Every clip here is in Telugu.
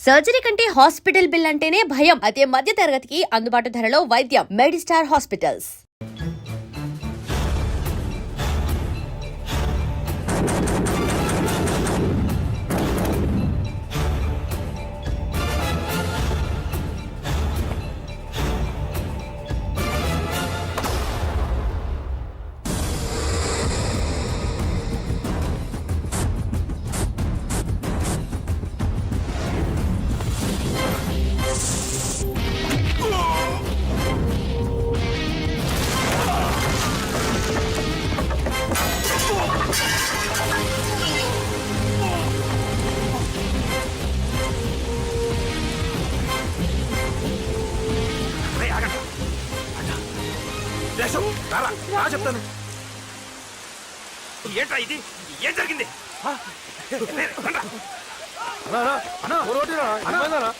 సర్జరీ కంటే హాస్పిటల్ బిల్ అంటేనే భయం. అదే మధ్య తరగతికి అందుబాటు ధరలో వైద్యం. Medistar hospitals. చెప్తాను ఏంట్రా ఇది, ఏం జరిగింది?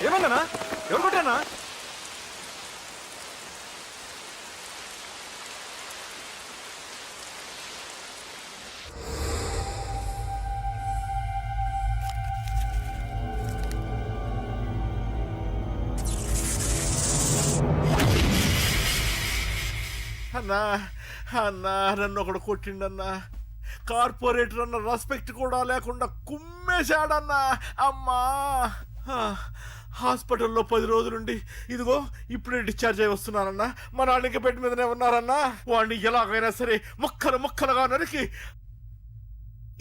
ఏమన్నా ఎవరు కొట్టానా? అన్నా అన్నా నన్ను ఒకడు కొట్టిండన్నా. కార్పొరేటర్ అన్న రెస్పెక్ట్ కూడా లేకుండా కుమ్మేశాడన్నా. అమ్మా హాస్పిటల్లో 10 రోజులుండి ఇదిగో ఇప్పుడే డిశ్చార్జ్ అయి వస్తున్నానన్నా. మా నాన్న ఇంకా బెడ్ మీదనే ఉన్నారన్నా. వాడిని ఎలాగైనా సరే ముక్కలు ముక్కలుగా నరికి.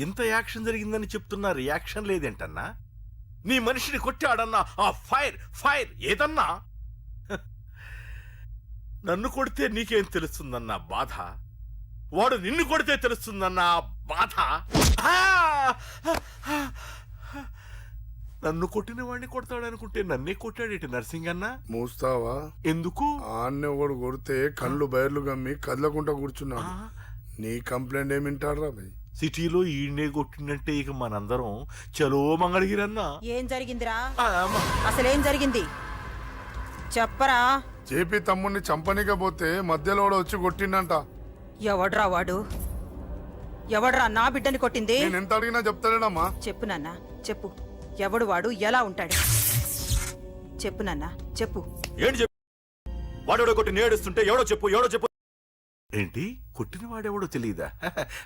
ఇంత యాక్షన్ జరిగిందని చెప్తున్నా, రియాక్షన్ లేదేంటన్నా? నీ మనిషిని కొట్టాడన్నా. ఆ ఫైర్ ఫైర్ ఏదన్నా? నన్ను కొడితే నీకేం తెలుస్తుందన్న బాధ, వాడు నిన్ను కొడితే తెలుస్తుందన్న బాధ. నన్ను కొట్టిన వాడిని కొడతాడనుకుంటే నన్నే కొట్టాడేటి నర్సింగన్న. మూస్తావా? ఎందుకు? ఆన్నే ఒకడు కొడితే కళ్ళు బయర్లు గమ్మి కదలకుండా కూర్చున్నాడు. నీ కంప్లైంట్ ఏమింటాడ్రా భయ్? సిటీలో ఈయనే కొట్టిందంటే ఇక మనందరం చలో మంగళగిరన్నా. ఏం జరిగిందిరా? అసలేం జరిగింది చెప్పరా? జేపీ తమ్ముడిని చంపనీకపోతే మధ్యలో వాడు వచ్చి కొట్టిండంట. ఎవడ్రా వాడు? ఎవడ్రా నా బిడ్డని కొట్టింది? నేను ఎంత అడిగినా చెప్తాడమ్మా. చెప్పు నాన్న చెప్పు. ఎవడు వాడు? ఎలా ఉంటాడు? చెప్పు నాన్న చెప్పు. ఏంటి చెప్పు? వాడెవడో కొట్టి నేడుస్తుంటే ఎవడో చెప్పు, ఎవడో చెప్పు. ఏంటి కొట్టిన వాడెవడో తెలియదా?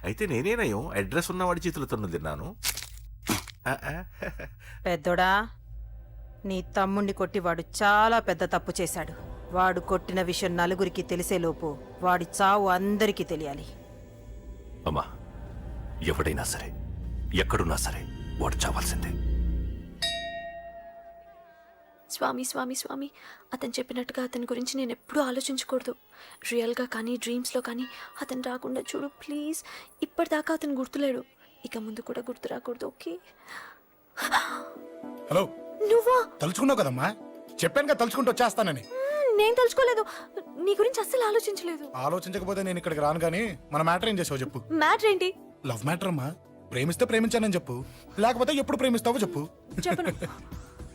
అయితే నేనేనయం అడ్రస్ ఉన్నవాడి చేతులతో తిన్నాను. పెద్దోడా, నీ తమ్ముణ్ణి కొట్టి వాడు చాలా పెద్ద తప్పు చేశాడు. వాడు కొట్టిన విషయం నలుగురికి తెలిసేలోపు వాడి చావు అందరికీ తెలియాలి. అమ్మా, ఎవడైనా సరే ఎక్కడున్నా సరే వాడు చావాల్సిందే. స్వామి స్వామి స్వామి, అతను చెప్పినట్టుగా అతని గురించి నేను ఎప్పుడూ ఆలోచించకూడదు. రియల్గా కానీ డ్రీమ్స్లో కానీ అతను రాకుండా చూడు ప్లీజ్. ఇప్పటిదాకా అతను గుర్తులేడు, ఇక ముందు కూడా గుర్తు రాకూడదు. ఓకే? హలో, నువ్వా? తలుచుకున్నావు కదమ్మా, చెప్పాను కదా తలుచుకుంటూ వచ్చేస్తానని. నేను తలుచుకోలేదు, నీ గురించి అస్సలు ఆలోచించలేదు. ఆలోచించకపోతే నేను ఇక్కడికి రాను. కానీ మన మ్యాటర్ ఏం చేసావు చెప్పు. మ్యాటర్ ఏంటి? లవ్ మ్యాటర్ అమ్మా. ప్రేమిస్తే ప్రేమించానని చెప్పు, లేకపోతే ఎప్పుడు ప్రేమిస్తావో చెప్పు. చెప్పను.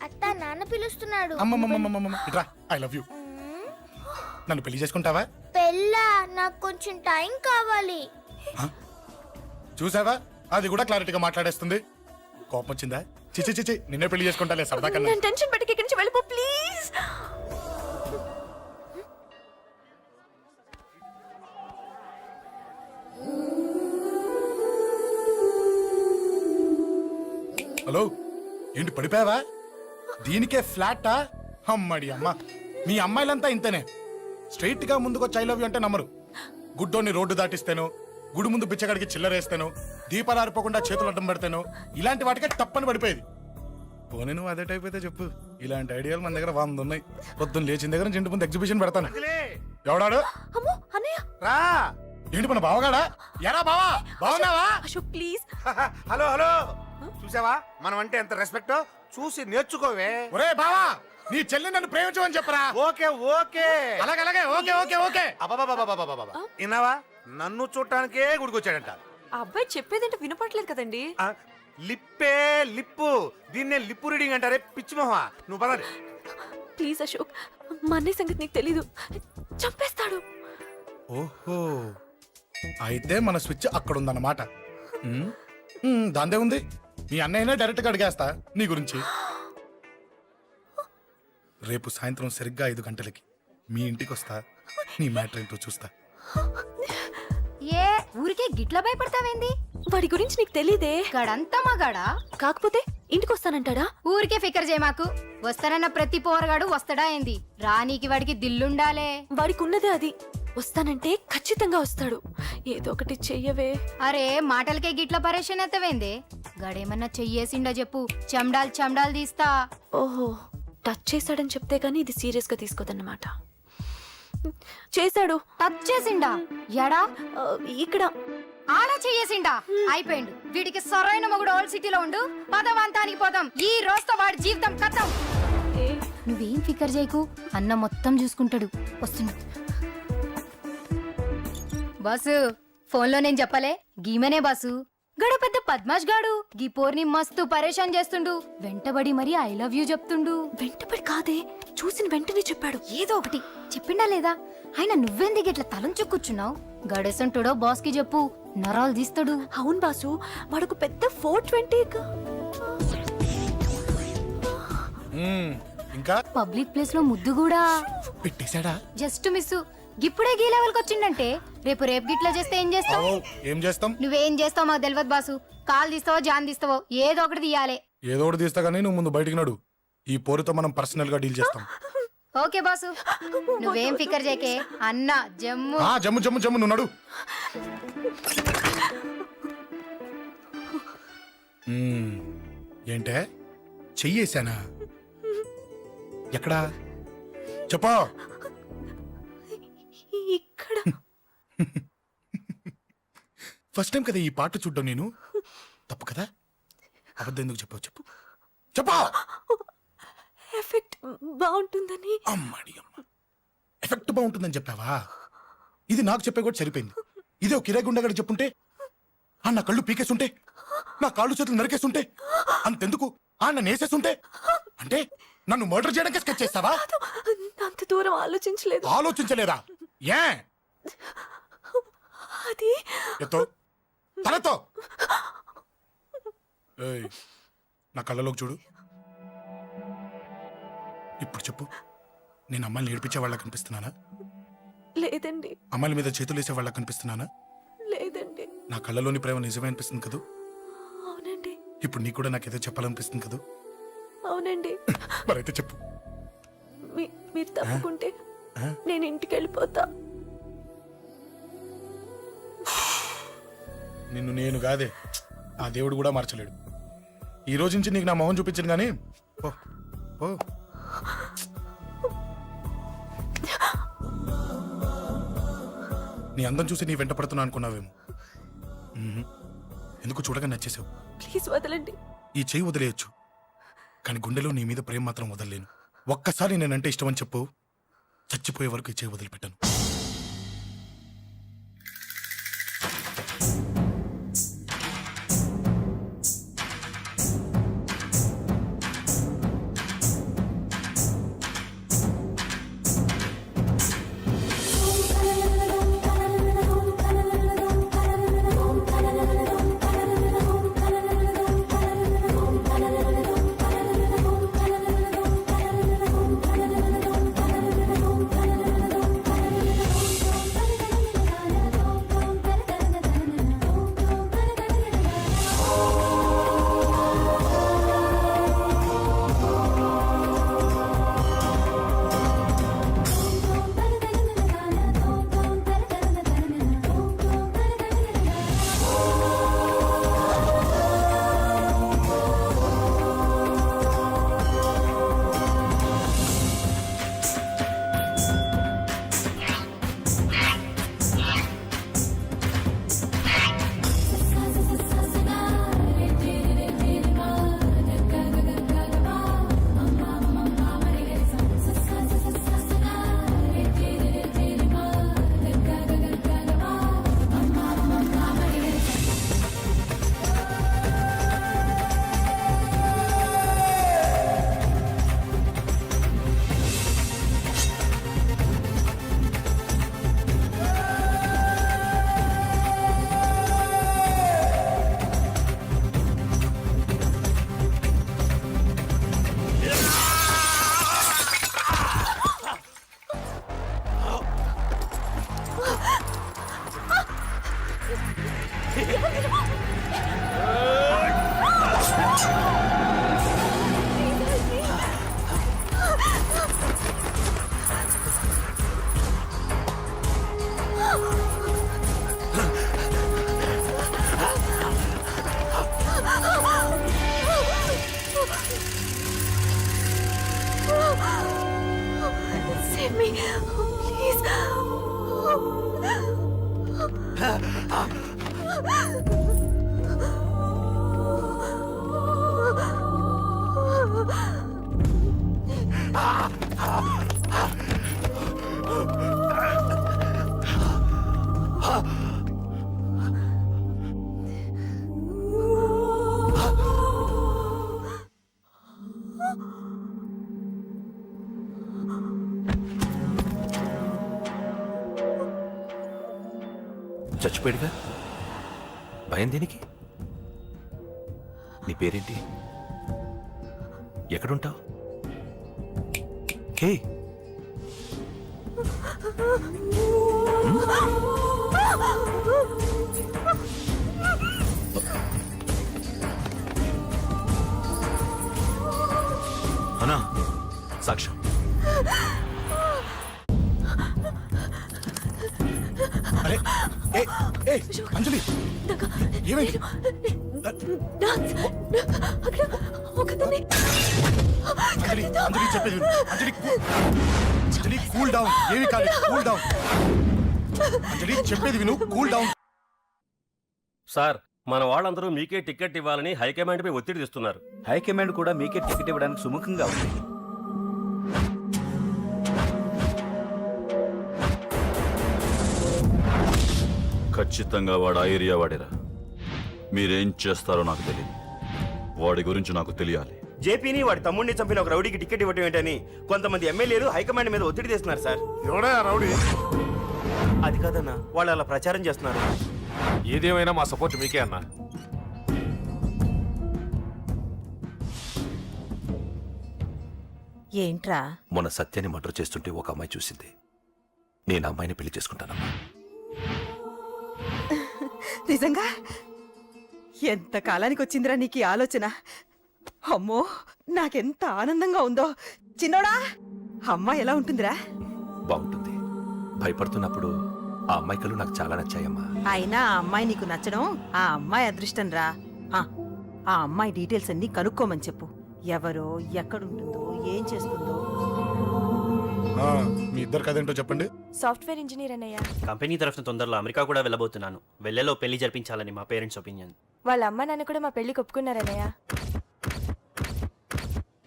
అత్త నాన్న పిలుస్తున్నాడు. అమ్మమ్మమ్మమ్మమ్మ ఇట్రా, ఐ లవ్ యూ. నన్ను పెళ్లి చేసుకుంటావా? పెళ్ళా? నాకు కొంచెం టైం కావాలి. చూసావా, అది కూడా క్లారిటీగా మాట్లాడేస్తుంది. కోపం వచ్చిందా? చిచి చిచి, నిన్నే పెళ్లి చేసుకుంటాలే సరదా కన్నా. నేను టెన్షన్ పెట్టి ఇక్కడి నుంచి వెళ్ళిపో ప్లీజ్. హలో, ఏంటి పడిపోయావా? దీనికే ఫ్లాటా? అమ్మడి అమ్మ, మీ అమ్మాయిలంతా ఇంతనే. స్ట్రైట్ గా ముందుకొచ్చి ఐ లవ్ యూ అంటే నమ్మరు. గుడ్డోని రోడ్డు దాటిస్తాను, గుడి ముందు బిచ్చగాడికి చిల్లరేస్తాను, దీపాలు ఆరిపోకుండా చేతులు అడ్డం పెడతాను, ఇలాంటి వాటికే తప్పని పడిపోయేది. పోనీ నువ్వు అదే టైప్ అయితే చెప్పు. ఇలాంటి ఐడియాలు మన దగ్గర 100 ఉన్నాయి. పొద్దున్న లేచిన దగ్గర నుంచి ఇంటి ముందు ఎగ్జిబిషన్ పెడతాను. ఎవడాడు? అమ్మో అన్నయ్య. రా. ఏంటి మన బావగాడా? ఎరా బావా, బావున్నావా? అశోక్ ప్లీజ్. హలో హలో, చూసావా మనం అంటే ఎంత రెస్పెక్ట్? చూసి నేర్చుకోవే. ఒరే బావా, నీ చెల్లి నన్ను ప్రేమించమని చెప్పరా. ఓకే ఓకే, అలాగే ఓకే ఓకే ఓకే. విన్నావా? నన్ను చూడటానికే గుడికొచ్చాడంట. ఆ అబ్బాయి చెప్పేదంటే వినపడలేదు కదండి. లిప్పే లిప్పు, దీన్నే లిప్పు రీడింగ్ అంటారే పిచ్చి మొహ. నువ్వు పదండి ప్లీజ్ అశోక్, మా అన్నయ్య సంగతి నీకు తెలీదు, చంపేస్తాడు. ఓహో, అయితే మన స్విచ్ అక్కడ ఉందన్నమాట. దాందే ఉంది. మీ అన్నయ్యనే డైరెక్ట్ గా అడిగేస్తా నీ గురించి. రేపు సాయంత్రం సరిగ్గా 5 గంటలకి మీ ఇంటికి వస్తా, నీ మ్యాటర్ ఏంటో చూస్తా. ఏ ఊరికే గిట్ల భయపడతావేంది? వాడి గురించి నీకు తెలీదే. గడంతా మగాడా? కాకపోతే ఇంటికి వస్తానంటాడా? ఊరికే ఫికర్ చేయమాకు. వస్తానన్న ప్రతి పోరగాడు వస్తాడా ఏంది? రానీకి వాడికి దిల్లుండాలే. వాడికి ఉన్నదే అది. వస్తానంటే ఖచ్చితంగా వస్తాడు. ఏదో ఒకటి చెయ్యవే. అరే మాటలకే గిట్ల పరేషన్ ఎత్తవేంది? గడేమన్నా చెయ్యేసిండా చెప్పు, చెమ్డాల్ చెమ్డాల్ తీస్తా. ఓహో, టచ్ చేశాడని చెప్తే గానీ ఇది సీరియస్ గా తీసుకోదన్నమాట. చేశాడు. టచ్ చేసిండా? ఎడా? ఇక్కడ. ఆడ చెయ్యేసిండా? అయిపోయిండు. వీడికి సరైన మొగుడు ఓల్డ్ సిటీలో ఉండు. పదవంతానికి పోదాం. ఈ రోజుతో వాడి జీవితం కథం. నువ్వేం ఫికర్ చేయకు, అన్న మొత్తం చూసుకుంటాడు. వస్తున్నా బాసు. ఫోన్లో నేను చెప్పలే, గీమనే బాసు. గడు పెద్ద పద్మాష్ గాడు. గీ పోర్ని మస్తు పరేషాన్ చేస్తుండు. వెంటబడి మరి ఐ లవ్ యూ చెప్తుండు. వెంటపడి కాదే, చూసిన వెంటనే చెప్పాడు. ఏదో ఒకటి చెప్పిండా లేదా? ఆయన నువ్వెందుకు ఇట్లా తలంచు కూర్చున్నావు? గడేసంటుడో బాస్ కి చెప్పు, నరాలు తీస్తాడు. అవును బాసు, వాడొక పెద్ద 420. ఇంకా పబ్లిక్ ప్లేస్ లో ముద్దు కూడా పెట్టేశాడా? Just miss. గిప్పుడే గీ లెవెల్ కి వచ్చిండంటే రేపు గిట్లా చేస్తే ఏం చేస్తావు? ఏం చేస్తాం? నువ్వేం చేస్తావు మాకు తెలియదు బాసు. కాల్ తీస్తావో జాన్ తీస్తావో ఏదో ఒకటి తీయాలి. ఏదో ఒకటి తీస్తా గానీ నువ్వు ముందు బయటికి నడు. ఈ పోరుతో మనం పర్సనల్ గా డీల్ చేస్తాం. ఓకే బాసు, నువ్వేం ఫికర్ చేకే. అన్న జమ్ము. జమ్ము జమ్ము జమ్ము, నువ్వు నడు. ఏంటే చెయ్యేశానా? ఎక్కడా చెప్పా? ఇక్కడ. ఫస్ట్ టైం కదా ఈ పాట చూడ్డం నేను. తప్పు కదా? అబద్ధం ఎందుకు చెప్పావు? చెప్పు చెప్పా. ఎఫెక్ట్ బాగుంటుందని. అమ్మాడి అమ్మ, ఎఫెక్ట్ బాగుంటుందని చెప్పావా? ఇది నాకు చెప్పే కూడా సరిపోయింది. ఇదే కిరాయి గుండెగాడు చెప్పుంటే, నా కళ్ళు పీకేసుంటే, నా కాళ్ళు చేతులు నరికేసుంటే, అంతెందుకు నన్ను వేసేసుంటే, అంటే నన్ను మర్డర్ చేయడానికి స్కెచ్ చేస్తావా? అంత దూరం ఆలోచించలేదు. ఆలోచించలేదా? ఏ అది ఎత్తో తలతో. ఏయ్, నా కళ్ళలోకి చూడు. ఇప్పుడు చెప్పు, నేను అమ్మాయిని ఏడిపించే వాళ్ళ కనిపిస్తున్నానా? లేదండి. అమ్మాయిల మీద చేతులు వేసే వాళ్ళ కనిపిస్తున్నానా? లేదండి. నా కళ్ళలోని ప్రేమ నిజమే అనిపిస్తుంది కదూ? అవునండి. ఇప్పుడు నీకు కూడా నాకేదో చెప్పాలనిపిస్తుంది కదూ? అవునండి. మరైతే చెప్పు. మీరు తప్పుకుంటే నేను ఇంటికి వెళ్ళిపోతా. నిన్ను నేను కాదే, ఆ దేవుడు కూడా మార్చలేడు. ఈ రోజు నుంచి నీకు నా మొహం చూపించను కానీ పో పో. నీ అందం చూసి నీ వెంట పడుతున్నా అనుకున్నావేమో. ఎందుకు చూడగా నచ్చేసావు. ప్లీజ్ వదలండి. ఈ చెయ్యి వదిలేయచ్చు, కానీ గుండెలో నీ మీద ప్రేమ మాత్రం వదలలేను. ఒక్కసారి నేనంటే ఇష్టం అని చెప్పు, చచ్చిపోయే వరకు ఈ చెయ్యి వదిలిపెట్టాను. Save me please. చచ్చిపోయాడుగా, భయం దేనికి? నీ పేరేంటి? ఎక్కడుంటావు? హే, అన్నా, సాక్ష్యం. అరే ఏ ఏ అంజలి ఏమైంది? అక్కడ ఒకతని అంజలి అంజలి చెప్పేది విను. అంజలి అంజలి కూల్ డౌన్. ఏమి కాదు, కూల్ డౌన్. అంజలి చెప్పేది విను, కూల్ డౌన్. సార్, మన వాళ్ళందరూ మీకే టికెట్ ఇవ్వాలని హైకమాండ్ పై ఒత్తిడి తెస్తున్నారు. హైకమాండ్ కూడా మీకే టికెట్ ఇవ్వడానికి సుముఖంగా ఉంది. ఖచ్చితంగా వాడు ఆ ఏరియా వాడేరా. మీరేం చేస్తారో నాకు తెలియదు, వాడి గురించి నాకు తెలియాలి. జేపీని వాడి తమ్ముడిని చంపిన ఒక రౌడీకి టికెట్ ఇవ్వటం ఏంటని కొంతమంది ఎమ్మెల్యేలు హైకమాండ్ మీద ఒత్తిడి తెస్తున్నారు సార్. ఎవడే ఆ రౌడీ? అది కాదన్నా, వాళ్ళు అలా ప్రచారం చేస్తున్నారు. ఏదేమైనా మా సపోర్ట్ మీకే అన్నా. ఏంట్రా? మొన్న సత్యాన్ని మర్డర్ చేస్తుంటే ఒక అమ్మాయి చూసింది. నేను అమ్మాయిని పెళ్లి చేసుకుంటానమ్మా. నిజంగా? ఎంత కాలానికి వచ్చిందిరా నీకు ఈ ఆలోచన? అమ్మో, నాకెంత ఆనందంగా ఉందో. చిన్నోడా, అమ్మాయి ఎలా ఉంటుందిరా? బాగుంటుంది. భయపడుతున్నప్పుడు ఆ అమ్మాయి కళ్ళు నాకు చాలా నచ్చాయమ్మా. అయినా ఆ అమ్మాయి నీకు నచ్చడం ఆ అమ్మాయి అదృష్టం రా. ఆ అమ్మాయి డీటెయిల్స్ అన్ని కనుక్కోమని చెప్పు. ఎవరో, ఎక్కడుంటుందో, ఏం చేస్తుందో. మీ ఇద్దరు కదేంటో చెప్పండి. సాఫ్ట్వేర్ ఇంజనీర్ అన్నయ్య. కంపెనీ తరఫున తొందరలో అమెరికా కూడా వెళ్ళబోతున్నాను. వెళ్ళేలో పెళ్లి జరిపించాలని మా పేరెంట్స్ ఒపీనియన్. వాళ్ళ అమ్మ నాన్న కూడా మా పెళ్లికి ఒప్పుకున్నారన్నయ్య.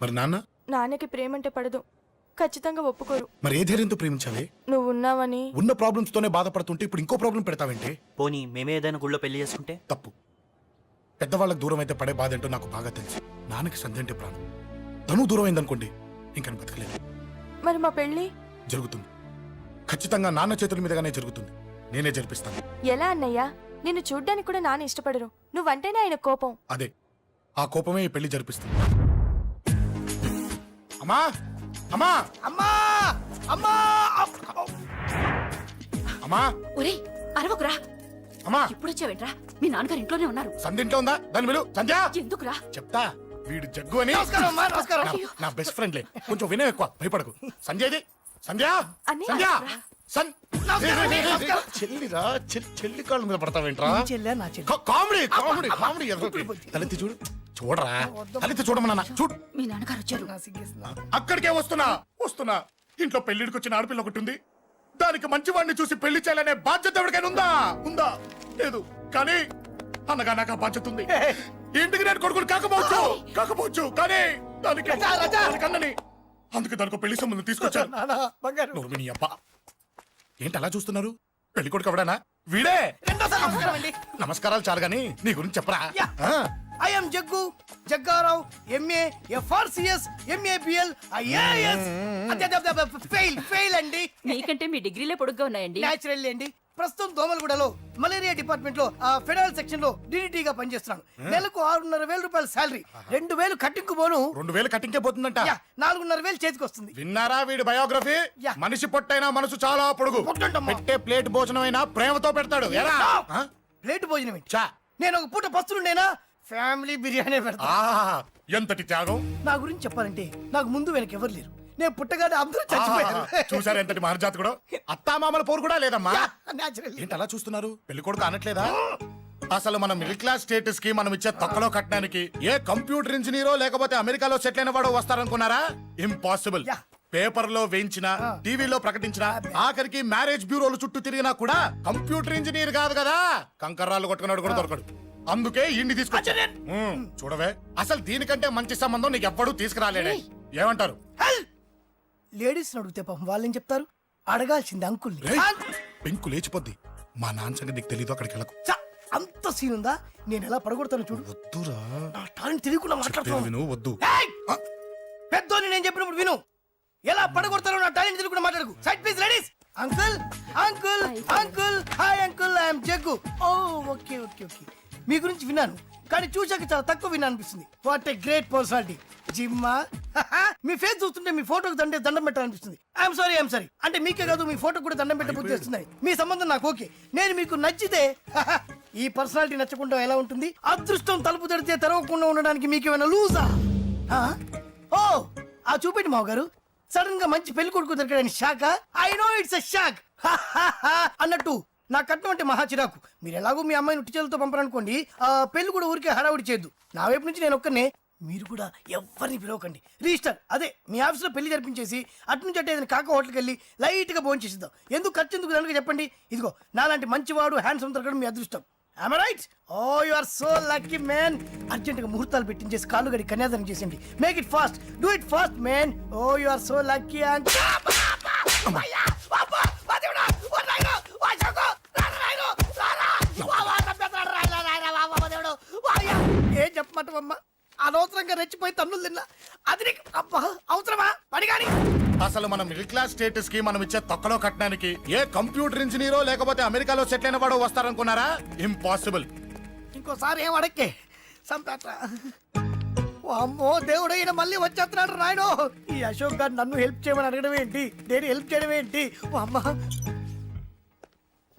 మరి నాన్న? నాన్నకి ప్రేమంటే పడదు, ఖచ్చితంగా ఒప్పుకోరు. మరి ఏ ధైర్యంతో ప్రేమించాలి? నువ్వు ఉన్నావని. ఉన్న ప్రాబ్లమ్స్ తోనే బాధపడుతుంటే ఇప్పుడు ఇంకో ప్రాబ్లం పెడతావేంటి? పోనీ మేమే ఏదైనా గుళ్ళో పెళ్లి చేసుకుంటే? తప్పు. పెద్దవాళ్ళకి దూరం అయితే పడే బాధ ఏంటో నాకు బాగా తెలుసు. నాన్నకి సంధ్య అంటే ప్రాణం. తను దూరం అయిందనుకోండి, ఇంకా నేను బతకలేదు. మరి మా పెళ్లి జరుగుతుంది. ఖచ్చితంగా నాన్న చేతుల మీదగానే జరుగుతుంది. నేనే జరిపిస్తాను. ఎలా అన్నయ్య? నిన్ను చూడ్డానికి కూడా నాన్న ఇష్టపడరు, నువ్వంటేనే ఆయన కోపం. అదే, ఆ కోపమే ఈ పెళ్లి జరిపిస్తుంది. అమ్మా అమ్మా అమ్మా అమ్మా అమ్మా ఒరేయ్, అరవకురా. అమ్మా, ఇప్పుడు వచ్చావేంట్రా? మీ నాన్నగారు ఇంట్లోనే ఉన్నారు. సంధ్య ఇంట్లో ఉందా? దాని విలు. సంధ్య, ఎందుకురా? చెప్తా. వీడు జగ్గు అని నా బెస్ట్ ఫ్రెండ్లే. కొంచెం వినయం ఎక్కువ, భయపడకు. సంధ్యది. సంధ్య, అన్నయ్య, సంధ్య, చెల్లిరా. చెల్లి కాళ్ళ మీద పడతావేంట్రా? Comedy comedy comedy. తలెత్తి చూడు. చూడరా, తలెత్తి చూడమన్నా. చూడు, మీ నాన్నగారు వచ్చారు. అక్కడికే వస్తున్నా. ఇంట్లో పెళ్లిడికి వచ్చిన ఆడపిల్ల ఒకటి ఉంది. దానికి మంచివాడిని చూసి పెళ్లి చేయాలనే బాధ్యత ఎవరికైనా ఉందా? ఉందా? లేదు. కానీ అన్నగా నాకు ఆ బాధ్యత ఉంది. ఇంటికి నేను కొడుకుని కాకపోవచ్చు కానీ దానికి అన్నని. అందుకే దానికి పెళ్లి సంబంధం తీసుకొచ్చాను. నోర్మిని అబ్బా, ఏంటి అలా చూస్తున్నారు? పెళ్లి కొడుకు ఎవడానా? వీడే. నమస్కారాలు చాలు గాని నీ గురించి చెప్పరా. I'm Jaggu Jaggarao, MA FRCS, MABL, IAS. Fail అండి. మీకంటే మీ డిగ్రీలే పొడుగ్గా ఉన్నాయండి. న్యాచురల్ అండి. ప్రస్తుతం దోమలగూడలో మలేరియా డిపార్ట్మెంట్ లో ఫెడరల్ సెక్షన్ లో DDT గా పనిచేస్తున్నాను. నెలకు 6,500 రూపాయల శాలరీ, 2,000 కట్టింకు పోను. 2,000 కట్టింకే పోతుందంట. 4,500 చేతికి వస్తుంది. విన్నారా వీడి బయోగ్రఫీ? మనిషి పొట్టైనా మనసు చాలా పొడుగు. పెట్టే ప్లేట్ భోజనం అయినా ప్రేమతో పెడతాడు. ప్లేట్ భోజనం ఏంటి? నేను ఒక పూట పస్తులుండేనా? ఫ్యామిలీ బిర్యానీ పెడతా. ఎంతటి త్యాగం! నా గురించి చెప్పాలంటే నాకు ముందు వెనక ఎవరు లేరు. నేను పుట్టగానే అందరూ చచ్చిపోయారు. చూసారు ఎంతటి మహర్జాత్ కూడా. అత్తామామల పోరు కూడా లేదమ్మా. న్యాచురల్. ఏంటి అలా చూస్తున్నారు? పెళ్లి కొడుకు అనట్లేదా? అసలు మన మిడిల్ క్లాస్ స్టేటస్ కి మనం ఇచ్చే తక్కువలో కట్టడానికి ఏ కంప్యూటర్ ఇంజనీరో లేకపోతే అమెరికాలో సెటిల్ అయిన వాడు వస్తారనుకున్నారా? ఇంపాసిబుల్. పేపర్లో వేయించిన టీవీలో ప్రకటించిన ఆఖరికి మ్యారేజ్ బ్యూరోలు చుట్టూ తిరిగినా కూడా కంప్యూటర్ ఇంజనీర్ కాదు కదా కంకర్రాలు కొట్టుకున్నాడు కూడా దొరకడు. అందుకే ఇండి తీసుకొచ్చా. చూడవే, అసలు దీనికంటే మంచి సంబంధం నీకు ఎవ్వడూ తీసుకురాలేడే. ఏమంటారు? లేడీస్ అడిగితే పాపం వాళ్ళేం చెప్తారు? అడగాల్సింది అంకుల్. రేయ్, పెంకు లేచిపోద్ది. మా నాన్న సంగతి నీకు తెలీదు, అక్కడికి వెళ్ళకు. అంత సీన్ ఉందా? నేను ఎలా పడగొడతాను చూడు. వద్దురా, నా టాలెంట్ తెలియకుండా చెప్పేది మాట్లాడుతున్నాను. విను, వద్దు. పెద్దోని నేను చెప్పినప్పుడు విను. ఎలా పడగొడతారో నా టాలెంట్ తెలియకుండా మాట్లాడకు. Side please ladies. Uncle uncle uncle hi uncle, I'm Jaggu. Oh okay okay okay. మీ గురించి విన్నాను, కానీ చూశాక చాలా తక్కువ విన్నా అనిపిస్తుంది. What a great personality. జిమ్మా, మీ ఫేస్ చూస్తుంటే మీ ఫోటోకి దండం పెట్టాలనిపిస్తుంది. I'm sorry. అంటే మీకే కాదు, మీ ఫోటో కూడా దండం పెట్టే బుద్ధి వస్తుంది. మీ సంబంధం నాకు ఓకే. నేను మీకు నచ్చితే ఈ పర్సనాలిటీ నచ్చకుండా ఎలా ఉంటుంది? అదృష్టం తలుపు తెరితే తెరవకుండా ఉండడానికి మీకేమైనా లూజా? ఓ ఆ చూపెట్టి మావ గారు. సడన్ గా మంచి పెళ్లి కొడుకు దొరికాడని shock. I know it's a shock అన్నట్టు నా కట్నం అంటే మహా చిరాకు. మీరు ఎలాగో మీ అమ్మాయిని ఉట్టి చేతులతో పంపరనుకోండి, పెళ్లి కూడా ఊరికే హడావుడి చేయొద్దు. నా వైపు నుంచి నేను ఒక్కనే, మీరు కూడా ఎవరిని పిలవకండి. రిజిస్టర్ అదే మీ ఆఫీస్లో పెళ్లి జరిపించేసి అటు నుంచి అంటే ఏదైనా కాక హోటల్కి వెళ్ళి లైట్ గా భోజనం చేసిద్దాం. ఎందుకు ఖర్చు ఎందుకు కనుక చెప్పండి. ఇదిగో నాలాంటి మంచివాడు హ్యాండ్సమ్ దొరకడం మీ అదృష్టం. Am I right? Oh, you are so lucky, man. Urgent గా ముహూర్తాలు పెట్టించేసి కాళ్ళు గడి కన్యాదానం చేసేయండి. Make it fast. Do it fast, man. Oh, you are so lucky. And ఏం చెప్పమంటావమ్మా? అనవసరంగా రెచ్చిపోయి తన్నులు తిన్నా. అది నీకు అబ్బా అవసరమా? పడిగాని అసలు మన మిడిల్ క్లాస్ స్టేటస్ కి మనం ఇచ్చే తొక్కలో కట్టడానికి ఏ కంప్యూటర్ ఇంజనీరో లేకపోతే అమెరికాలో సెటిల్ అయిన వాడు వస్తారనుకున్నారా? ఇంపాసిబుల్. ఇంకోసారి ఏం అడక్కే సంపేట. అమ్మో దేవుడు, ఈయన మళ్ళీ వచ్చేస్తున్నాడు రాయడు. ఈ అశోక్ గారు నన్ను హెల్ప్ చేయమని అడగడం ఏంటి, నేను హెల్ప్ చేయడం ఏంటి? ఓ అమ్మ.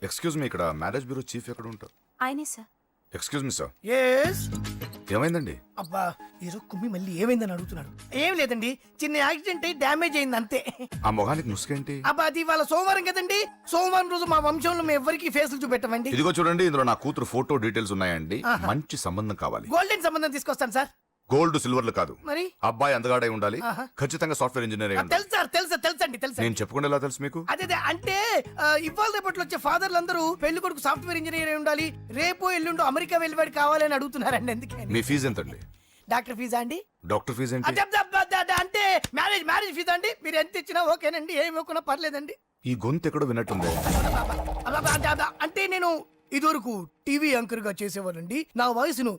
ఎక్స్క్యూజ్ మీ, ఇక్కడ మ్యారేజ్ బ్యూరో చీఫ్ ఎక్కడ ఉంటారు? ఆయనే sir. Excuse me sir, yes. ఏమైందండి? అబ్బా ఈరోజు కుమ్మి మళ్ళీ ఏమైందని అడుగుతున్నాడు. ఏం లేదండి, చిన్న యాక్సిడెంట్ అయి డ్యామేజ్ అయింది అంతే. ఆ మొగానికి ముసుకేంటి? అబ్బా అది ఇవాళ సోమవారం కదండి. సోమవారం రోజు మా వంశంలో మేము ఎవరికి ఫేసులు చూపెట్టమండి. ఇదిగో చూడండి, ఇందులో నా కూతురు ఫోటో డీటెయిల్స్ ఉన్నాయండి. మంచి సంబంధం కావాలి. గోల్డెన్ సంబంధం తీసుకొస్తాను సార్. గోల్డ్ సిల్వర్లు కాదు, మరి అబ్బాయి అందగాడై ఉండాలి. ఖచ్చితంగా సాఫ్ట్వేర్ ఇంజనీర్ అయి ఉండాలి. తెలుసు సార్, తెలుసండి. నేను చెప్పకుండా ఎలా తెలుసు మీకు? అదే అంటే ఇవాళ రేపట్లో వచ్చే ఫాదర్లు అందరూ పెళ్లి కొడుకు సాఫ్ట్వేర్ ఇంజనీర్ అయి ఉండాలి, రేపు ఎల్లుండో అమెరికా వెళ్ళివాడు కావాలని అడుగుతున్నారండి. ఎందుకని? మీ ఫీజు ఎంతండి? డాక్టర్ ఫీజా అండి? డాక్టర్ ఫీజు ఏంటి? అంటే మ్యారేజ్ ఫీజా అండి. మీరు ఎంత ఇచ్చినా ఓకేనండి, ఏమి ఇవ్వకున్నా పర్లేదండి. ఈ గొంతు ఎక్కడో విన్నట్టుంది. అంటే నేను ఇదివరకు టీవీ యాంకర్ గా చేసేవాడండి. నా వయసును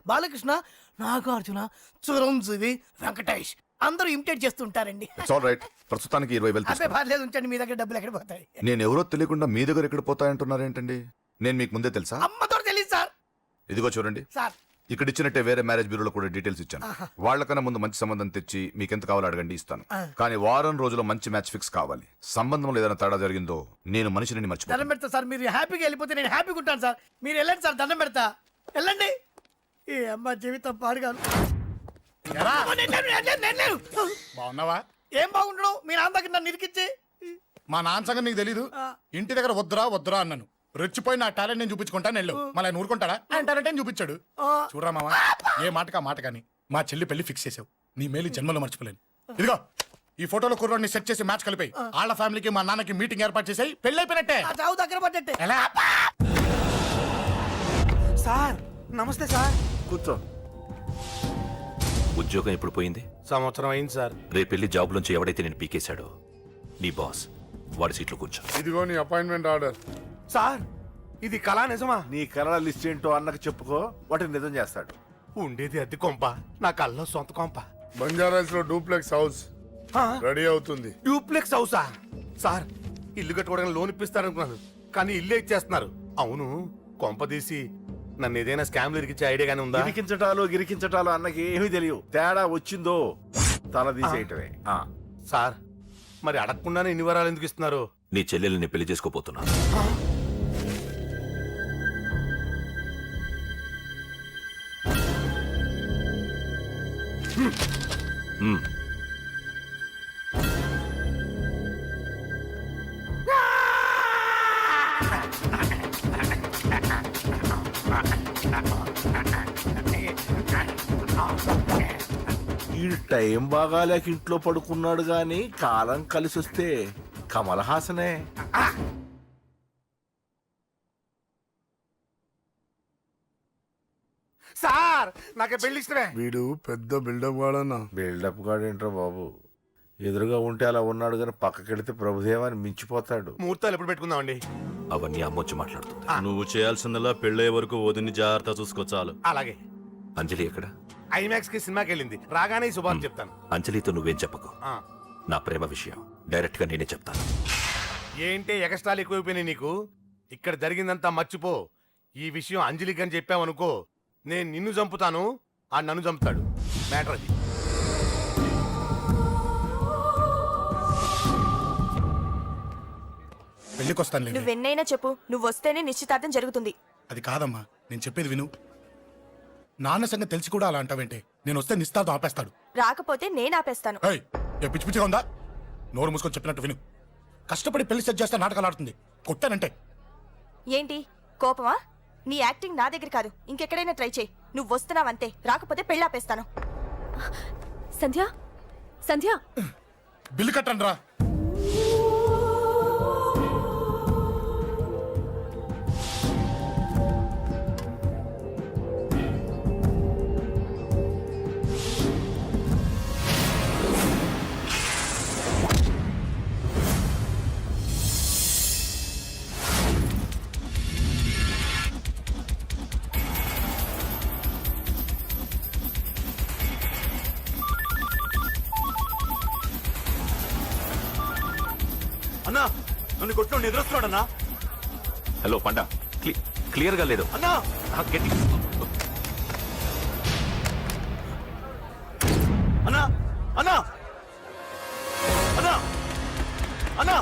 బాలకృష్ణ, నాగార్జున, చిరంజీవి, వెంకటేష్ అందరూ ఇమిటేట్ చేస్తుంటారండి. ప్రస్తుతానికి 20,000 అదే పర్లేదు, ఉంచండి. మీ దగ్గర డబ్బులు ఎక్కడ పోతాయి? నేను ఎవరో తెలియకుండా మీ దగ్గర ఎక్కడ పోతాయంటున్నారేంటండి? నేను మీకు ముందే తెలుసా? అమ్మతో తెలియదు సార్. ఇదిగో చూడండి సార్, ఇక్కడ ఇచ్చినట్టే వేరే మ్యారేజ్ బ్యూరోలో కూడా డీటెయిల్స్ ఇచ్చాను. వాళ్ళకన్నా ముందు మంచి సంబంధం తెచ్చి మీకు ఎంత కావాలో అడగండి, ఇస్తాను. కానీ వారం రోజుల్లో మంచి మ్యాచ్ ఫిక్స్ కావాలి. సంబంధంలో ఏదైనా తేడా జరిగిందో నేను మనిషిని మర్చిపోతాను. దండం పెడతా సార్. మీరు హ్యాపీగా వెళ్ళిపోతే నేను హ్యాపీగా ఉంటాను సార్. మీరు వెళ్ళండి సార్, దండం పెడతా. వెళ్ళండి. ఈ అమ్మ జీవితం పాడుగాను. బాగున్నావా? ఏం బాగుండడం? మీ నాన్న దగ్గర నన్ను ఇరికిచ్చి. మా నాన్న సంగతి నీకు తెలీదు. ఇంటి దగ్గర వద్దురా అన్నాను. రెచ్చిపోయి నా టాలెంట్ నేను చూపించుకుంటాను వెళ్ళు. మళ్ళీ ఆయన ఊరుకుంటాడా? ఆయన టాలెంట్ అని చూపించాడు. చూడరా మామ, ఏ మాటకా మాట కానీ మా చెల్లి పెళ్లి ఫిక్స్ చేసావు. నీ మేలు జన్మలో మర్చిపోలేను. ఇదిగో ఈ ఫోటోలో కుర్రాన్ని సెట్ చేసి మ్యాచ్ కలిపాయి. వాళ్ళ ఫ్యామిలీకి మా నాన్నకి మీటింగ్ ఏర్పాటు చేసాయి. పెళ్లి అయిపోయినట్టే. చావు దగ్గర పడ్డట్టే. ఎలా? సార్ నమస్తే సార్. కూర్చో. ఉద్యోగం ఎప్పుడు పోయింది? సంవత్సరం అయింది సార్. రేపెళ్ళి జాబ్ నుంచి ఎవడైతే నేను పీకేశాడో నీ బాస్ వాడి సీట్లో కూర్చో. ఇదిగో నీ అపాయింట్మెంట్ ఆర్డర్. సార్ ఇది కళా నిజమా? నీ కళల లిస్ట్ ఏంటో అన్నకు చెప్పుకో, వాటిని నిజం చేస్తాడు. ఉండేది అద్దె కొంప, నా కళ్ళలో సొంత కొంప. బంజారాస్ లో డూప్లెక్స్ హౌస్ రెడీ అవుతుంది. డూప్లెక్స్ హౌసా? సార్ ఇల్లు కట్టుకోవడానికి లోన్ ఇప్పిస్తారనుకున్నాను, కానీ ఇల్లే ఇచ్చేస్తున్నారు. అవును, కొంప తీసి నన్ను ఏదైనా స్కామ్ ఇరికించే ఐడియా గానీ ఉందా? గిరికించటాలు అన్నకి ఏమీ తెలియవు. తేడా వచ్చిందో తల తీసేయటమే. సార్ మరి అడగకుండానే ఇన్ని వరాలు ఎందుకు ఇస్తున్నారు? నీ చెల్లెల్ని పెళ్లి చేసుకోపోతున్నా. ఈ టైం బాగాలేక ఇంట్లో పడుకున్నాడు గాని కాలం కలిసి వస్తే కమల్ హాసనే. సార్ నాకు పెళ్లి ఇష్టమే. వీడు పెద్ద బిల్డప్ వాడన్నా. బిల్డప్ గాడేంట్రా బాబు, ఎదురుగా ఉంటే అలా ఉన్నాడు కానీ పక్కకెడితే ప్రభుదేవాన్ని మించిపోతాడు. ముహూర్తాలు ఎప్పుడు పెట్టుకుందామండి? అవన్నీ అమ్మొచ్చి మాట్లాడుతుంది. నువ్వు చేయాల్సిందల్లా పెళ్ళే వరకు వదిని జాగ్రత్త చూసుకో చాలు. అలాగే. అంజలి ఎక్కడ? ఐమాక్స్ కి సినిమాకి వెళ్ళింది, రాగానే ఈ శుభాన్ని చెప్తాను. అంజలితో నువ్వేం చెప్పకు. ఆ. నా ప్రేమ విషయం డైరెక్ట్ గా నేనే చెప్తాను. ఏంటి ఎగస్ట్రాలు ఎక్కువైపోయినాయి నీకు? ఇక్కడ జరిగిందంతా మర్చిపో. ఈ విషయం అంజలికి అని చెప్పావనుకో, నేను నిన్ను చంపుతాను, ఆ నన్ను చంపుతాడు. మ్యాటర్ అది. పెళ్లికి వస్తాను. నువ్వెన్నైనా చెప్పు, నువ్వు వస్తేనే నిశ్చితార్థం జరుగుతుంది. అది కాదమ్మా, నేను చెప్పేది విను. నాన్న సంగతి తెలిసి కూడా అలా అంటావేంటే? నేను వస్తే నిస్తాతో ఆపేస్తాడు. రాకపోతే నేను ఆపేస్తాను. ఏయ్, ఏ పిచ్చి పిచ్చిగా ఉందా? నోరు మూసుకొని చెప్పినట్టు విను. కష్టపడి పెళ్లి సెట్ చేస్తే నాటకాలు ఆడుతుంది. కొట్టానంటే ఏంటి కోపమా? నీ యాక్టింగ్ నా దగ్గర కాదు, ఇంకెక్కడైనా ట్రై చేయి. నువ్వు వస్తున్నావంతే, రాకపోతే పెళ్ళాపేస్తాను. సంధ్య, సంధ్య, బిల్లు కట్టండి రా. అన్నా, నన్ను కొట్టిన ఎదురొస్తున్నాడన్నా. హలో పండా, క్లియర్ గా లేదు అన్నా. గట్టి. అన్నా, అన్నా, అన్నా, అన్నా.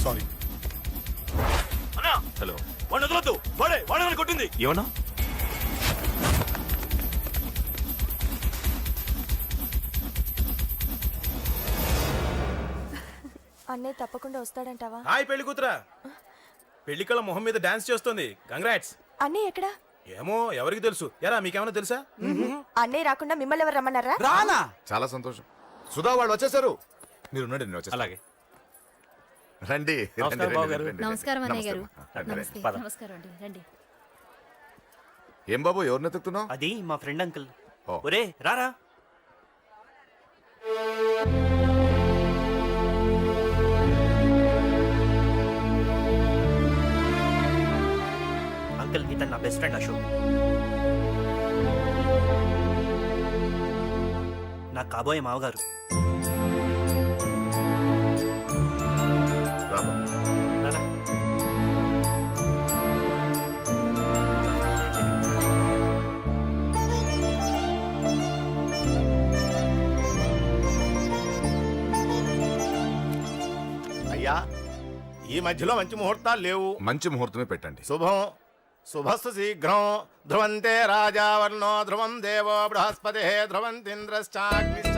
సారీ. అన్నా, హలో, వాడిని వదలొద్దు. వాడే కొట్టింది. ఏమన్నా? అన్నయ్య తప్పకుండా వస్తాడంటావా? హాయ్ పెళ్లి కూతురా, పెళ్లి కళ మొహం మీద డాన్స్ చేస్తుంది. కంగ్రాట్స్. అన్నయ్య ఎక్కడా? ఏమో ఎవరికి తెలుసు. ఎరా మీకేమైనా తెలుసా? అన్నయ్య రాకుండా మిమ్మల్ని ఎవరు రమ్మన్నారా? రానా? చాలా సంతోషం. సుధా వాళ్ళు వచ్చేసారు. మీరు ఉండండి, నేను వచ్చేస్తాను. అలాగే. రండి. నమస్కారం బాబు గారు. నమస్కారం అన్నయ్య గారు. నమస్తే. పద. నమస్కారం అండి, రండి. ఏం బాబు, ఎవరిని ఎత్తుకుతున్నావు? అది మా ఫ్రెండ్ అంకుల్. ఓ. ఒరే రారా. అంకుల్, ఇతను నా బెస్ట్ ఫ్రెండ్ అశోక్. నా కాబోయే మావగారు. రాబా. రారా. అయ్యా, ఈ మధ్యలో మంచి ముహూర్తాలు లేవు. మంచి ముహూర్తమే పెట్టండి. శుభం శుభస్సు శీఘ్రం. ధ్రువంతే రాజావర్ణో ధ్రువం దేవో బృహస్పతి ధ్రువంతింద్రశ్చాగ్నిశ్చ